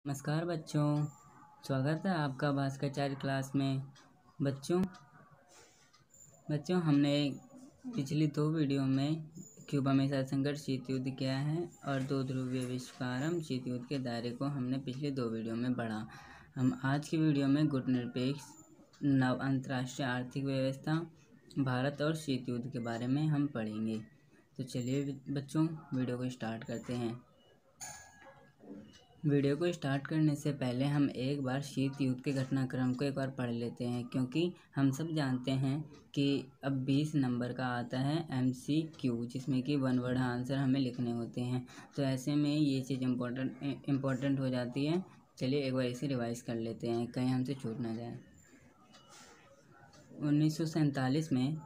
नमस्कार बच्चों, स्वागत है आपका भास्कराचार्य क्लास में। बच्चों हमने पिछली 2 वीडियो में क्यूबा मिसाइल संकट शीत युद्ध किया है और 2 ध्रुवीय विश्व का आरंभ शीत युद्ध के दायरे को हमने पिछली 2 वीडियो में बढ़ा। हम आज की वीडियो में गुटनिरपेक्ष नव अंतर्राष्ट्रीय आर्थिक व्यवस्था भारत और शीत युद्ध के बारे में हम पढ़ेंगे। तो चलिए बच्चों, वीडियो को स्टार्ट करते हैं। वीडियो को स्टार्ट करने से पहले हम एक बार शीत युद्ध के घटनाक्रम को एक बार पढ़ लेते हैं, क्योंकि हम सब जानते हैं कि अब 20 नंबर का आता है MCQ, जिसमें कि 1 वर्ड आंसर हमें लिखने होते हैं। तो ऐसे में ये चीज़ इम्पोर्टेंट हो जाती है। चलिए एक बार इसे रिवाइज कर लेते हैं, कहीं हमसे छूट ना जाए। 1947 में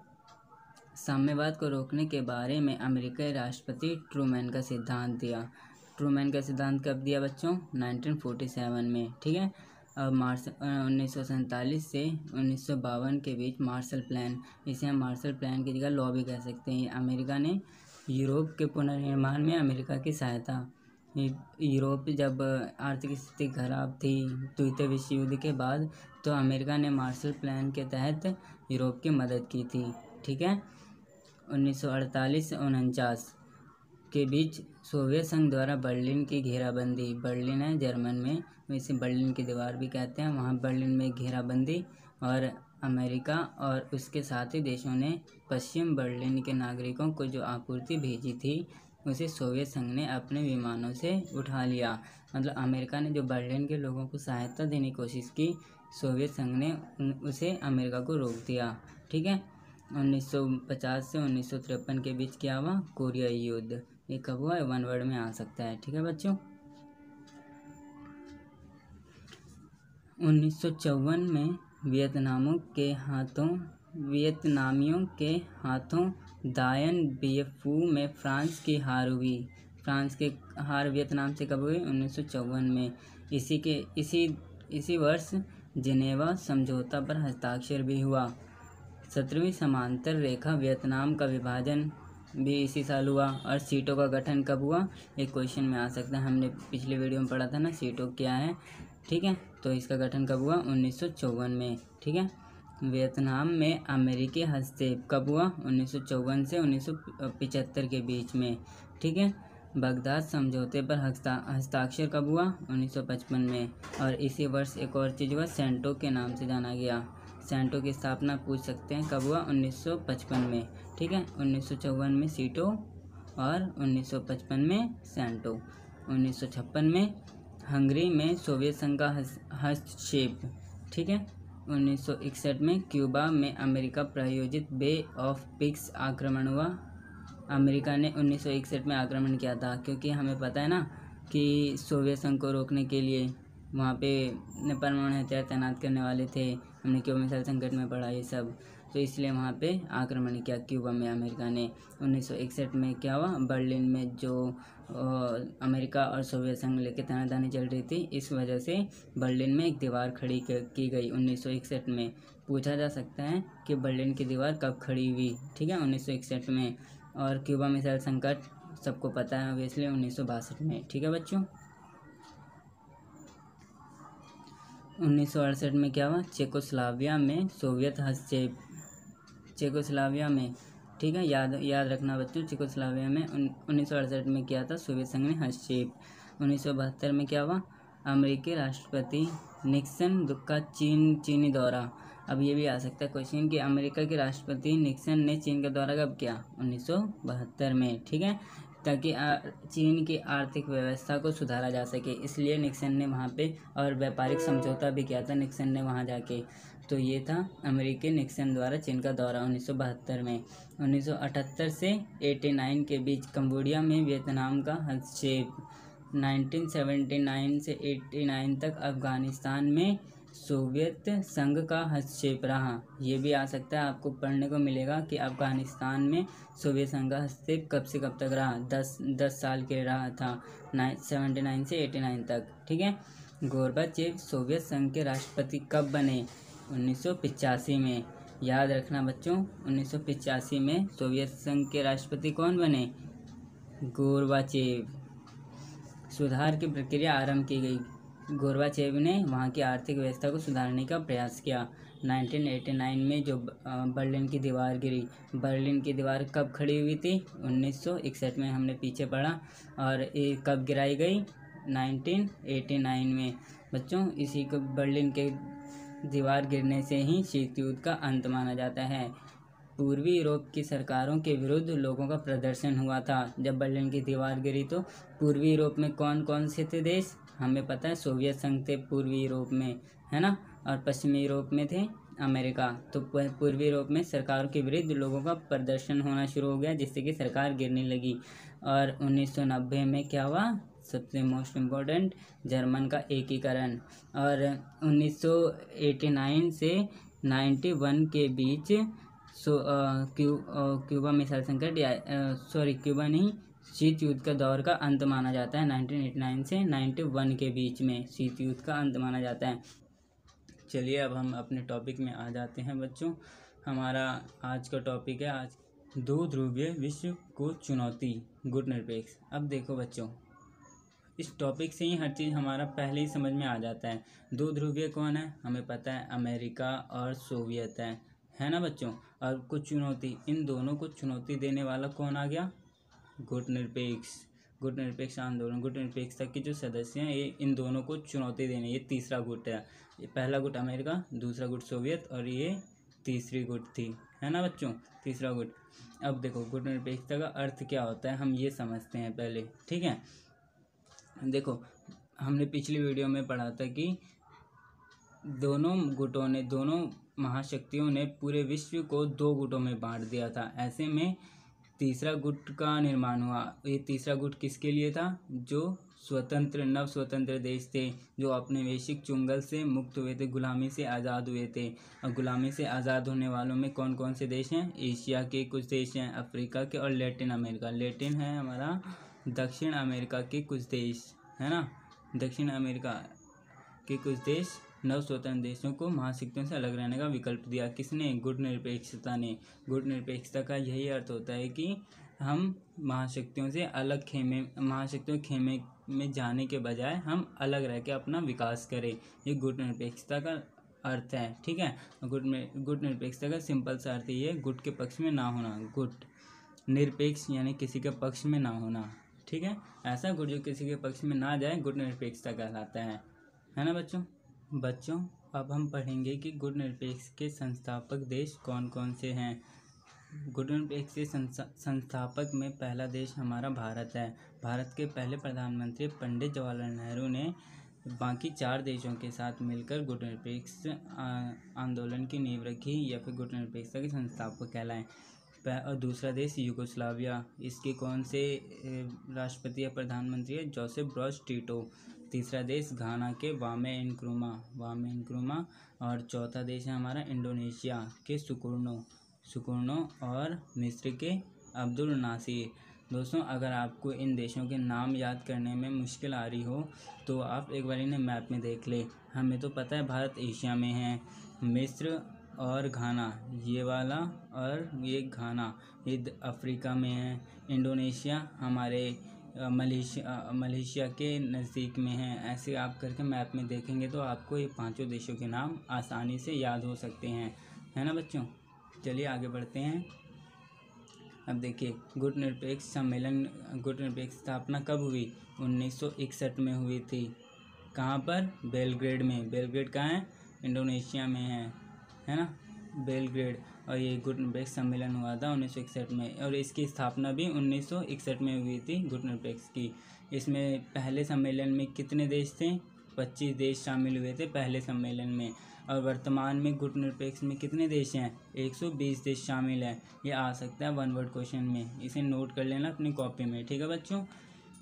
साम्यवाद को रोकने के बारे में अमेरिकी राष्ट्रपति ट्रूमैन का सिद्धांत दिया। ट्रूमैन का सिद्धांत कब दिया बच्चों? 1947 में, ठीक है। अब 1947 से 1952 के बीच मार्शल प्लान, इसे हम मार्शल प्लान की जगह लॉ भी कह सकते हैं। अमेरिका ने यूरोप के पुनर्निर्माण में अमेरिका की सहायता, यूरोप जब आर्थिक स्थिति खराब थी द्वितीय विश्व युद्ध के बाद, तो अमेरिका ने मार्शल प्लान के तहत यूरोप की मदद की थी, ठीक है। 1948 से 49 के बीच सोवियत संघ द्वारा बर्लिन की घेराबंदी, बर्लिन है जर्मन में, इसे बर्लिन की दीवार भी कहते हैं, वहाँ बर्लिन में घेराबंदी, और अमेरिका और उसके साथी देशों ने पश्चिम बर्लिन के नागरिकों को जो आपूर्ति भेजी थी उसे सोवियत संघ ने अपने विमानों से उठा लिया। मतलब अमेरिका ने जो बर्लिन के लोगों को सहायता देने की कोशिश की, सोवियत संघ ने उसे अमेरिका को रोक दिया, ठीक है। 1950 से 1953 के बीच क्या हुआ? कोरियाई युद्ध। ये कब हुआ? 1 वर्ड में आ सकता है, ठीक है बच्चों। 1954 में वियतनामियों के हाथों दायन बियफू में फ्रांस की हार हुई। फ्रांस की हार वियतनाम से कब हुई? 1954 में। इसी वर्ष जिनेवा समझौता पर हस्ताक्षर भी हुआ। 17वीं समांतर रेखा वियतनाम का विभाजन भी इसी साल हुआ। और सीटों का गठन कब हुआ? एक क्वेश्चन में आ सकता है, हमने पिछले वीडियो में पढ़ा था ना सीटों क्या है, ठीक है। तो इसका गठन कब हुआ? 1954 में, ठीक है। वियतनाम में अमेरिकी हस्तक्षेप कब हुआ? 1954 से 1975 के बीच में, ठीक है। बगदाद समझौते पर हस्ताक्षर कब हुआ? 1955 में। और इसी वर्ष एक और चीज़ हुआ, सेंटो के नाम से जाना गया। सेंटो की स्थापना पूछ सकते हैं कब हुआ? 1955 में, ठीक है। 1954 में सीटो और 1955 में सेंटो। 1956 में हंगरी में सोवियत संघ का हस्तक्षेप, ठीक है। 1961 में क्यूबा में अमेरिका प्रायोजित बे ऑफ पिग्स आक्रमण हुआ। अमेरिका ने 1961 में आक्रमण किया था, क्योंकि हमें पता है ना कि सोवियत संघ को रोकने के लिए वहाँ पे परमाणु हथियार तैनात करने वाले थे। हमने क्यूबा मिसाइल संकट में पढ़ा ये सब, तो इसलिए वहाँ पे आक्रमण किया क्यूबा में अमेरिका ने। 1961 में क्या हुआ? बर्लिन में जो अमेरिका और सोवियत संघ लेके तनातनी चल रही थी, इस वजह से बर्लिन में एक दीवार खड़ी की गई 1961 में। पूछा जा सकता है कि बर्लिन की दीवार कब खड़ी हुई, ठीक है, 1961 में। और क्यूबा मिसाइल संकट सबको पता है ऑब्वियसली 1962 में, ठीक है बच्चों। 1968 में क्या हुआ? चेकोस्लोवाकिया में सोवियत हस्तक्षेप, चेकोस्लोवाकिया में, ठीक है, याद रखना बच्चों। चेकोस्लोवाकिया में 1968 में किया था सोवियत संघ ने हस्तक्षेप। 1972 में क्या हुआ? अमेरिकी राष्ट्रपति निक्सन का चीनी दौरा। अब ये भी आ सकता है क्वेश्चन कि अमेरिका के राष्ट्रपति निक्सन ने चीन का दौरा कब किया? 1972 में, ठीक है, ताकि चीन की आर्थिक व्यवस्था को सुधारा जा सके, इसलिए निक्सन ने वहाँ पे, और व्यापारिक समझौता भी किया था निक्सन ने वहाँ जाके। तो ये था अमेरिकी निक्सन द्वारा चीन का दौरा 1972 में। 1978 से 89 के बीच कंबोडिया में वियतनाम का हस्तक्षेप। 1979 से 89 तक अफगानिस्तान में सोवियत संघ का हस्तक्षेप रहा। ये भी आ सकता है, आपको पढ़ने को मिलेगा कि अफगानिस्तान में सोवियत संघ का हस्तक्षेप कब से कब तक रहा। 10 साल के रहा था, 79 से 89 तक, ठीक है। गोर्बाचेव सोवियत संघ के राष्ट्रपति कब बने? 1985 में। याद रखना बच्चों, 1985 में सोवियत संघ के राष्ट्रपति कौन बने? गोर्बाचेव। सुधार की प्रक्रिया आरंभ की गई। गोर्बाचेव ने वहाँ की आर्थिक व्यवस्था को सुधारने का प्रयास किया। 1989 में जो बर्लिन की दीवार गिरी, बर्लिन की दीवार कब खड़ी हुई थी? 1961 में, हमने पीछे पढ़ा। और ये कब गिराई गई? 1989 में। बच्चों, इसी को बर्लिन के दीवार गिरने से ही शीत युद्ध का अंत माना जाता है। पूर्वी यूरोप की सरकारों के विरुद्ध लोगों का प्रदर्शन हुआ था जब बर्लिन की दीवार गिरी। तो पूर्वी यूरोप में कौन कौन से थे देश? हमें पता है सोवियत संघ थे पूर्वी यूरोप में, है ना, और पश्चिमी यूरोप में थे अमेरिका। तो पूर्वी यूरोप में सरकारों के विरुद्ध लोगों का प्रदर्शन होना शुरू हो गया, जिससे कि सरकार गिरने लगी। और 1990 में क्या हुआ? सबसे मोस्ट इम्पोर्टेंट, जर्मन का एकीकरण। और 1989 से 91 के बीच क्यूबा मिसाइल संकट या क्यूबा नहीं, शीत युद्ध का दौर का अंत माना जाता है। 1989 से 91 के बीच में शीत युद्ध का अंत माना जाता है। चलिए अब हम अपने टॉपिक में आ जाते हैं बच्चों। हमारा आज का टॉपिक है आज दो ध्रुवीय विश्व को चुनौती, गुट निरपेक्ष। अब देखो बच्चों, इस टॉपिक से ही हर चीज़ हमारा पहले ही समझ में आ जाता है। दो ध्रुवीय कौन है? हमें पता है अमेरिका और सोवियत है ना बच्चों। और कुछ चुनौती, इन दोनों को चुनौती देने वाला कौन आ गया? गुट निरपेक्ष। गुट निरपेक्ष आंदोलन, गुट निरपेक्षता के जो सदस्य हैं ये इन दोनों को चुनौती देने, ये तीसरा गुट है। ये पहला गुट अमेरिका, दूसरा गुट सोवियत, और ये तीसरी गुट थी, है ना बच्चों, तीसरा गुट। अब देखो गुट निरपेक्षता का अर्थ क्या होता है, हम ये समझते हैं पहले, ठीक है। देखो, हमने पिछली वीडियो में पढ़ा था कि दोनों गुटों ने, दोनों महाशक्तियों ने पूरे विश्व को दो गुटों में बांट दिया था। ऐसे में तीसरा गुट का निर्माण हुआ। ये तीसरा गुट किसके लिए था? जो स्वतंत्र, नव स्वतंत्र देश थे, जो अपने वैश्विक चुंगल से मुक्त हुए थे, गुलामी से आज़ाद हुए थे। और गुलामी से आज़ाद होने वालों में कौन कौन से देश हैं? एशिया के कुछ देश हैं, अफ्रीका के, और लैटिन अमेरिका। लैटिन है हमारा दक्षिण अमेरिका के कुछ देश, है ना, दक्षिण अमेरिका के कुछ देश नव स्वतंत्र देशों को महाशक्तियों से अलग रहने का विकल्प दिया। किसने? गुट निरपेक्षता ने। गुट निरपेक्षता का यही अर्थ होता है कि हम महाशक्तियों से अलग महाशक्तियों के खेमे में जाने के बजाय हम अलग रह के अपना विकास करें। ये गुट निरपेक्षता का अर्थ है, ठीक है। गुट निरपेक्षता का सिंपल सा अर्थ ये है, गुट के पक्ष में ना होना। गुट निरपेक्ष यानी किसी के पक्ष में ना होना, ठीक है। ऐसा गुट जो किसी के पक्ष में ना जाए, गुट निरपेक्षता कहलाता है ना बच्चों। अब हम पढ़ेंगे कि गुट निरपेक्ष के संस्थापक देश कौन कौन से हैं। गुट निरपेक्ष के संस्थापक में पहला देश हमारा भारत है। भारत के पहले प्रधानमंत्री पंडित जवाहरलाल नेहरू ने बाकी 4 देशों के साथ मिलकर गुट निरपेक्ष आंदोलन की नींव रखी, या फिर गुट निरपेक्षता के संस्थापक कहलाएं। और दूसरा देश यूगोस्लाविया, इसके कौन से राष्ट्रपति या प्रधानमंत्री है? Joseph Broz Tito. तीसरा देश घाना के वामे इंक्रुमा। और चौथा देश है हमारा इंडोनेशिया के सुकुर्नो और मिस्र के अब्दुल नासिर। दोस्तों, अगर आपको इन देशों के नाम याद करने में मुश्किल आ रही हो तो आप एक बार इन्हें मैप में देख ले। हमें तो पता है भारत एशिया में है, मिस्र और घाना ये वाला, और ये घाना ये अफ्रीका में है, इंडोनेशिया हमारे मलेशिया के नज़दीक में है। ऐसे आप करके मैप में देखेंगे तो आपको ये 5 देशों के नाम आसानी से याद हो सकते हैं, है ना बच्चों। चलिए आगे बढ़ते हैं। अब देखिए, गुट निरपेक्ष स्थापना कब हुई? 1961 में हुई थी। कहाँ पर? बेलग्रेड में। बेलग्रेड कहाँ है? इंडोनेशिया में है ना, बेलग्रेड। और ये गुट निरपेक्ष सम्मेलन हुआ था 1961 में, और इसकी स्थापना भी 1961 में हुई थी गुट निरपेक्ष की। इसमें पहले सम्मेलन में कितने देश थे? 25 देश शामिल हुए थे पहले सम्मेलन में। और वर्तमान में गुट निरपेक्ष में कितने देश हैं? 120 देश शामिल हैं। ये आ सकता है 1 वर्ड क्वेश्चन में, इसे नोट कर लेना अपनी कॉपी में, ठीक है बच्चों।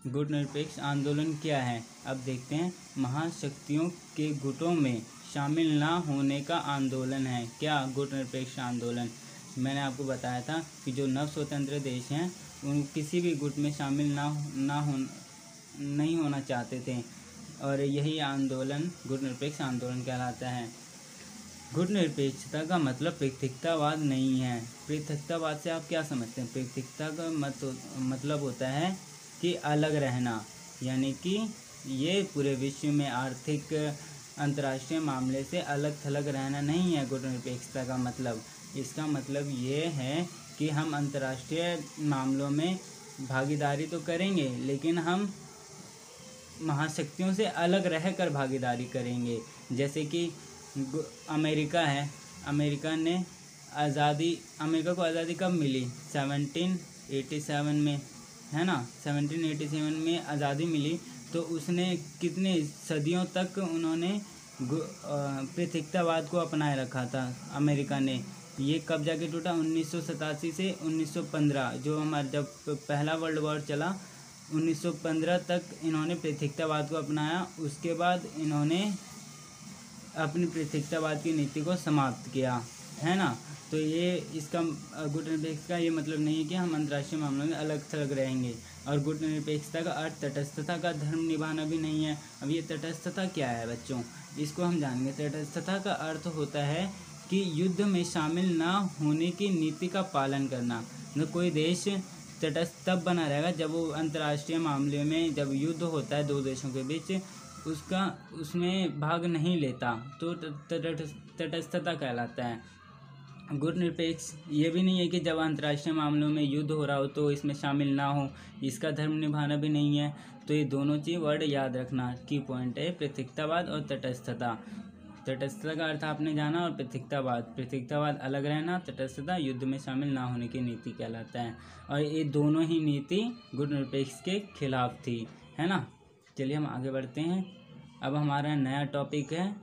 गुट निरपेक्ष आंदोलन क्या है? अब देखते हैं। महाशक्तियों के गुटों में शामिल ना होने का आंदोलन है। क्या? गुट निरपेक्ष आंदोलन। मैंने आपको बताया था कि जो नव स्वतंत्र देश हैं उन किसी भी गुट में शामिल नहीं होना चाहते थे, और यही आंदोलन गुट निरपेक्ष आंदोलन कहलाता है। गुट निरपेक्षता का मतलब पृथकतावाद नहीं है। पृथकतावाद से आप क्या समझते हैं? पृथकता का मतलब होता है कि अलग रहना, यानी कि ये पूरे विश्व में आर्थिक अंतर्राष्ट्रीय मामले से अलग थलग रहना नहीं है गुटनिरपेक्षता का मतलब। इसका मतलब ये है कि हम अंतर्राष्ट्रीय मामलों में भागीदारी तो करेंगे, लेकिन हम महाशक्तियों से अलग रहकर भागीदारी करेंगे। जैसे कि अमेरिका है, अमेरिका को आज़ादी कब मिली? 1787 में, है ना। 1787 में आज़ादी मिली, तो उसने कितने सदियों तक उन्होंने पृथकतावाद को अपनाए रखा था अमेरिका ने। ये कब जाके टूटा? 1987 से 1915, जो हमारा जब पहला वर्ल्ड वॉर चला 1915 तक इन्होंने पृथकतावाद को अपनाया। उसके बाद इन्होंने अपनी पृथकतावाद की नीति को समाप्त किया, है ना। तो ये इसका गुटनिरपेक्षता का ये मतलब नहीं है कि हम अंतर्राष्ट्रीय मामलों में अलग थलग रहेंगे। और गुटनिरपेक्षता का अर्थ तटस्थता का धर्म निभाना भी नहीं है। अब ये तटस्थता क्या है बच्चों, इसको हम जानेंगे। तटस्थता का अर्थ होता है कि युद्ध में शामिल ना होने की नीति का पालन करना। मतलब कोई देश तटस्थ तब बना रहेगा जब वो अंतर्राष्ट्रीय मामले में जब युद्ध होता है दो देशों के बीच, उसमें भाग नहीं लेता, तो तटस्थता कहलाता है। गुटनिरपेक्ष ये भी नहीं है कि जब अंतर्राष्ट्रीय मामलों में युद्ध हो रहा हो तो इसमें शामिल ना हो, इसका धर्म निभाना भी नहीं है। तो ये दोनों चीज़ वर्ड याद रखना, की पॉइंट है पृथकतावाद और तटस्थता। तटस्थता का अर्थ आपने जाना, और पृथकतावाद अलग रहना, तटस्थता युद्ध में शामिल ना होने की नीति कहलाता है। और ये दोनों ही नीति गुटनिरपेक्ष के खिलाफ थी, है ना। चलिए हम आगे बढ़ते हैं। अब हमारा नया टॉपिक है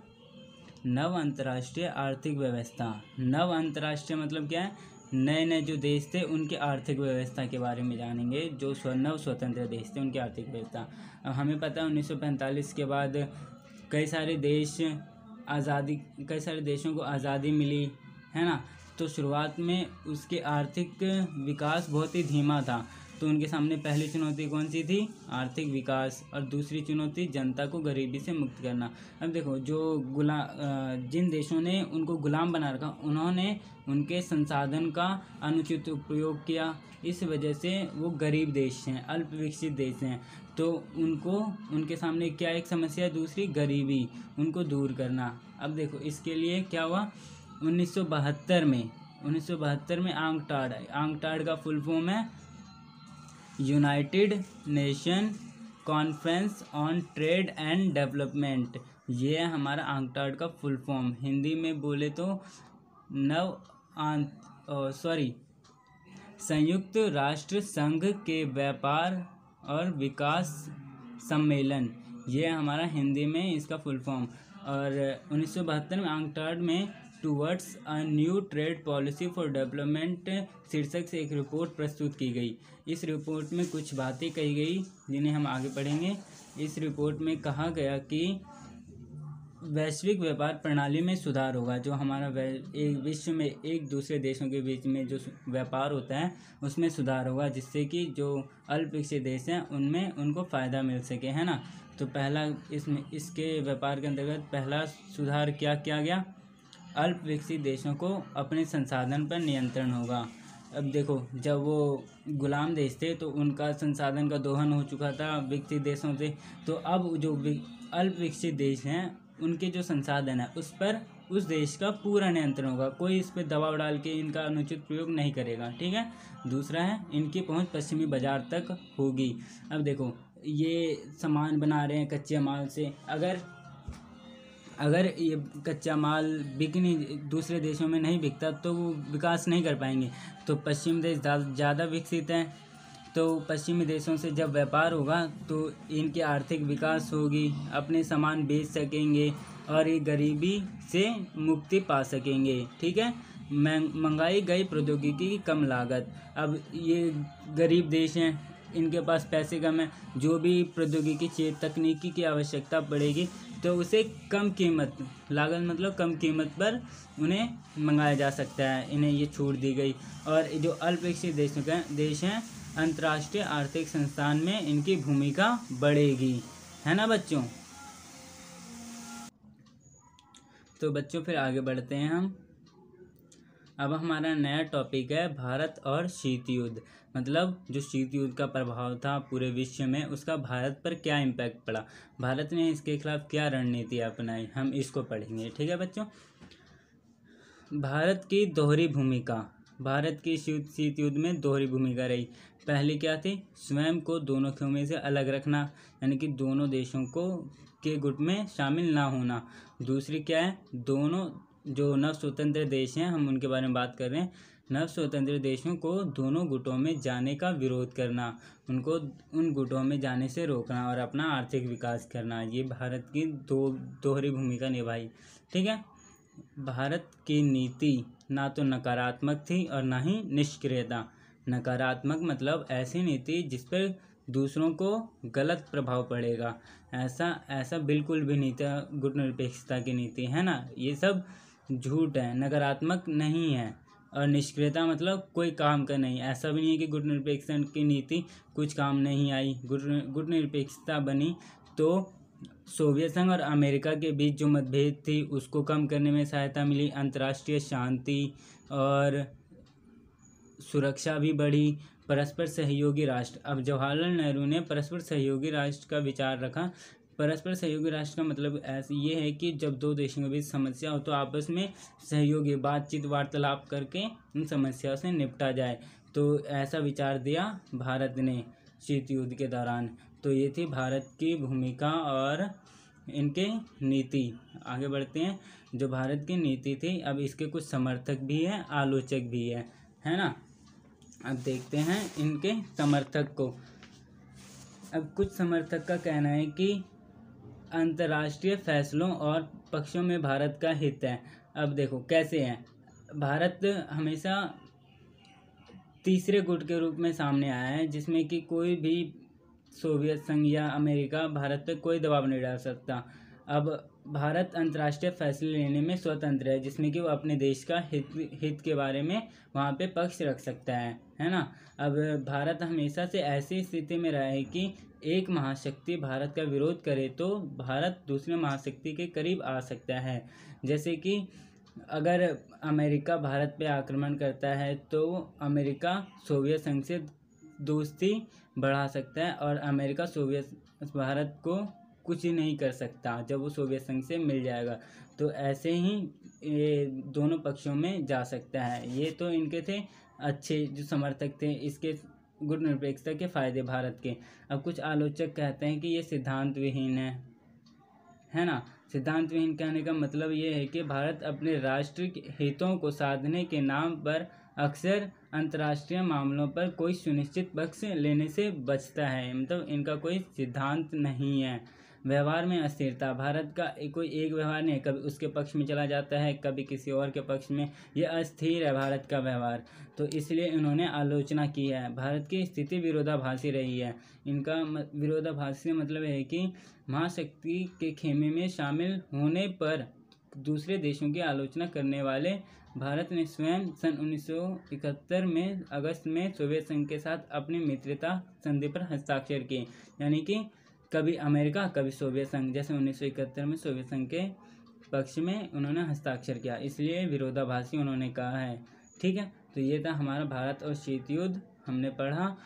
नव अंतर्राष्ट्रीय आर्थिक व्यवस्था। नव अंतर्राष्ट्रीय मतलब क्या है? नए नए जो देश थे उनकी आर्थिक व्यवस्था के बारे में जानेंगे। जो नव स्वतंत्र देश थे उनकी आर्थिक व्यवस्था। अब हमें पता है 1945 के बाद कई सारे देशों को आज़ादी मिली, है ना। तो शुरुआत में उसके आर्थिक विकास बहुत ही धीमा था। तो उनके सामने पहली चुनौती कौन सी थी? आर्थिक विकास। और दूसरी चुनौती जनता को गरीबी से मुक्त करना। अब देखो, जो जिन देशों ने उनको गुलाम बना रखा, उन्होंने उनके संसाधन का अनुचित उपयोग किया। इस वजह से वो गरीब देश हैं, अल्प विकसित देश हैं। तो उनके सामने क्या एक समस्या है? दूसरी, गरीबी, उनको दूर करना। अब देखो इसके लिए क्या हुआ? 1972 में आंकटाड का फुल फॉर्म है United nation conference on trade and development. ये है हमारा आंकटाड का फुल फॉर्म। हिंदी में बोले तो संयुक्त राष्ट्र संघ के व्यापार और विकास सम्मेलन, ये हमारा हिंदी में इसका फुल फॉर्म। और 1972 में आंकटाड में towards a new trade policy for development शीर्षक से एक रिपोर्ट प्रस्तुत की गई। इस रिपोर्ट में कुछ बातें कही गई जिन्हें हम आगे पढ़ेंगे। इस रिपोर्ट में कहा गया कि वैश्विक व्यापार प्रणाली में सुधार होगा। जो हमारा विश्व में एक दूसरे देशों के बीच में जो व्यापार होता है उसमें सुधार होगा, जिससे कि जो अल्प विकसित देश हैं उनमें उनको फ़ायदा मिल सके, है ना। तो पहला इसके व्यापार के अंतर्गत पहला सुधार क्या किया गया? अल्प विकसित देशों को अपने संसाधन पर नियंत्रण होगा। अब देखो, जब वो गुलाम देश थे तो उनका संसाधन का दोहन हो चुका था विकसित देशों से। तो अब जो अल्प विकसित देश हैं उनके जो संसाधन है उस पर उस देश का पूरा नियंत्रण होगा। कोई इस पर दबाव डाल के इनका अनुचित प्रयोग नहीं करेगा, ठीक है। दूसरा है इनकी पहुंच पश्चिमी बाजार तक होगी। अब देखो, ये सामान बना रहे हैं कच्चे माल से, अगर ये कच्चा माल दूसरे देशों में नहीं बिकता तो वो विकास नहीं कर पाएंगे। तो पश्चिमी देश ज़्यादा विकसित हैं, तो पश्चिमी देशों से जब व्यापार होगा तो इनकी आर्थिक विकास होगी, अपने सामान बेच सकेंगे और ये गरीबी से मुक्ति पा सकेंगे, ठीक है। मंगाई गई प्रौद्योगिकी की कम लागत। अब ये गरीब देश हैं, इनके पास पैसे कम है, जो भी प्रौद्योगिकी चाहिए, तकनीकी की आवश्यकता पड़ेगी तो उसे कम कीमत, लागत मतलब कम कीमत पर उन्हें मंगाया जा सकता है, इन्हें ये छूट दी गई। और जो अल्प विकसित देश हैं, अंतर्राष्ट्रीय आर्थिक संस्थान में इनकी भूमिका बढ़ेगी, है ना बच्चों। तो बच्चों फिर आगे बढ़ते हैं हम। अब हमारा नया टॉपिक है भारत और शीत युद्ध। मतलब जो शीत युद्ध का प्रभाव था पूरे विश्व में, उसका भारत पर क्या इम्पैक्ट पड़ा, भारत ने इसके खिलाफ क्या रणनीति अपनाई, हम इसको पढ़ेंगे। ठीक है बच्चों। भारत की दोहरी भूमिका। भारत की शीत युद्ध में दोहरी भूमिका रही। पहली क्या थी, स्वयं को दोनों खेमों से अलग रखना, यानी कि दोनों देशों को के गुट में शामिल ना होना। दूसरी क्या है, दोनों जो नव स्वतंत्र देश हैं, हम उनके बारे में बात कर रहे हैं, नव स्वतंत्र देशों को दोनों गुटों में जाने का विरोध करना, उनको उन गुटों में जाने से रोकना और अपना आर्थिक विकास करना। ये भारत की दोहरी भूमिका निभाई। ठीक है। भारत की नीति ना तो नकारात्मक थी और ना ही निष्क्रियता। नकारात्मक मतलब ऐसी नीति जिस पर दूसरों को गलत प्रभाव पड़ेगा, ऐसा बिल्कुल भी नहीं था। गुटनिरपेक्षता की नीति है ना, ये सब झूठ है, नकारात्मक नहीं है। और निष्क्रियता मतलब कोई काम का नहीं। ऐसा भी नहीं है कि गुटनिरपेक्षता की नीति कुछ काम नहीं आई। गुटनिरपेक्षता बनी तो सोवियत संघ और अमेरिका के बीच जो मतभेद थी उसको कम करने में सहायता मिली, अंतर्राष्ट्रीय शांति और सुरक्षा भी बढ़ी, परस्पर सहयोगी राष्ट्र। अब जवाहरलाल नेहरू ने परस्पर सहयोगी राष्ट्र का विचार रखा। परस्पर सहयोगी राष्ट्र का मतलब ऐसे ये है कि जब दो देशों के बीच समस्या हो तो आपस में सहयोगी बातचीत वार्तालाप करके उन समस्याओं से निपटा जाए। तो ऐसा विचार दिया भारत ने शीत युद्ध के दौरान। तो ये थी भारत की भूमिका और इनके नीति। आगे बढ़ते हैं। जो भारत की नीति थी, अब इसके कुछ समर्थक भी हैं, आलोचक भी है ना। अब देखते हैं इनके समर्थक को। अब कुछ समर्थक का कहना है कि अंतर्राष्ट्रीय फैसलों और पक्षों में भारत का हित है। अब देखो कैसे है, भारत हमेशा तीसरे गुट के रूप में सामने आया है, जिसमें कि कोई भी सोवियत संघ या अमेरिका भारत पर कोई दबाव नहीं डाल सकता। अब भारत अंतर्राष्ट्रीय फैसले लेने में स्वतंत्र है, जिसमें कि वो अपने देश का हित के बारे में वहाँ पे पक्ष रख सकता है ना। अब भारत हमेशा से ऐसी स्थिति में रहा है कि एक महाशक्ति भारत का विरोध करे तो भारत दूसरे महाशक्ति के करीब आ सकता है। जैसे कि अगर अमेरिका भारत पे आक्रमण करता है तो अमेरिका सोवियत संघ से दोस्ती बढ़ा सकता है और अमेरिका सोवियत भारत को कुछ ही नहीं कर सकता जब वो सोवियत संघ से मिल जाएगा। तो ऐसे ही ये दोनों पक्षों में जा सकता है। ये तो इनके थे अच्छे जो समर्थक थे इसके गुटनिरपेक्षता के फायदे भारत के। अब कुछ आलोचक कहते हैं कि ये सिद्धांत विहीन है ना। सिद्धांत विहीन कहने का मतलब ये है कि भारत अपने राष्ट्र हितों को साधने के नाम पर अक्सर अंतर्राष्ट्रीय मामलों पर कोई सुनिश्चित पक्ष लेने से बचता है। मतलब इनका कोई सिद्धांत नहीं है। व्यवहार में अस्थिरता। भारत का कोई एक व्यवहार नहीं है, कभी उसके पक्ष में चला जाता है कभी किसी और के पक्ष में। ये अस्थिर है भारत का व्यवहार। तो इसलिए इन्होंने आलोचना की है। भारत की स्थिति विरोधाभासी रही है। इनका विरोधाभासी मतलब है कि महाशक्ति के खेमे में शामिल होने पर दूसरे देशों की आलोचना करने वाले भारत ने स्वयं सन 1971 में अगस्त में सोवियत संघ के साथ अपनी मित्रता संधि पर हस्ताक्षर किए। यानी कि कभी अमेरिका कभी सोवियत संघ, जैसे 1971 में सोवियत संघ के पक्ष में उन्होंने हस्ताक्षर किया, इसलिए विरोधाभासी उन्होंने कहा है। ठीक है। तो ये था हमारा भारत और शीत युद्ध हमने पढ़ा।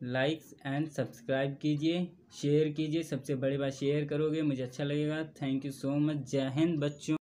लाइक्स एंड सब्सक्राइब कीजिए, शेयर कीजिए। सबसे बड़ी बात शेयर करोगे मुझे अच्छा लगेगा। Thank you so much. जय हिंद बच्चों।